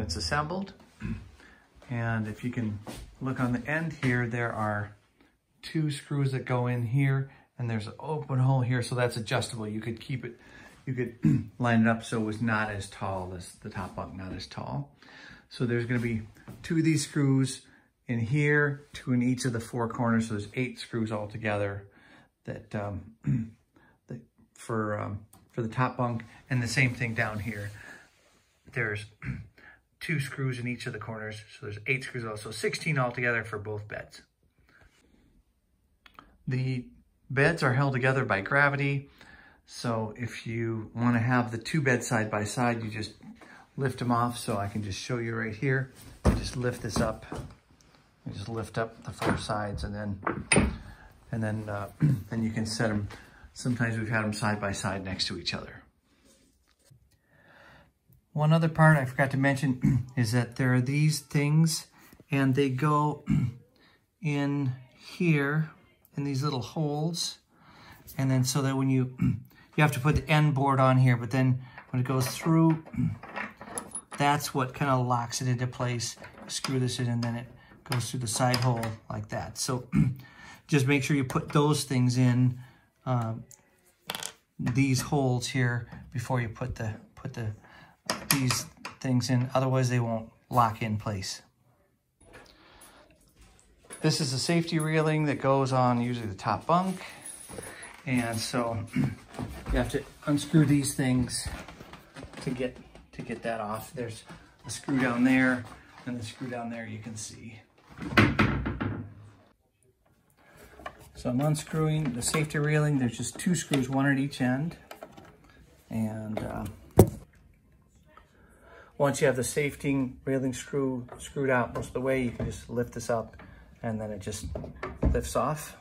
it's assembled. And if you can look on the end here, there are 2 screws that go in here, and there's an open hole here, so that's adjustable. You could keep it, you could line it up so it was not as tall as the top bunk, not as tall. So there's gonna be 2 of these screws in here, 2 in each of the 4 corners, so there's 8 screws altogether that, for the top bunk, and the same thing down here. There's 2 screws in each of the corners, so there's 8 screws also, 16 altogether for both beds. The beds are held together by gravity, so if you want to have the 2 beds side by side, you just lift them off. So I can just show you right here. You just lift this up. You just lift up the 4 sides, and then you can set them. Sometimes we've had them side by side next to each other. One other part I forgot to mention is that there are these things, and they go in here in these little holes. And then so that when you have to put the end board on here, but then when it goes through, that's what kind of locks it into place. Screw this in, and then it goes through the side hole like that. So just make sure you put those things in these holes here before you put these things in, otherwise they won't lock in place. This is a safety railing that goes on usually the top bunk, and so you have to unscrew these things to get that off. There's a screw down there, and the screw down there you can see. So I'm unscrewing the safety railing. There's just 2 screws, 1 at each end. And once you have the safety railing screwed out most of the way, you can just lift this up, and then it just lifts off.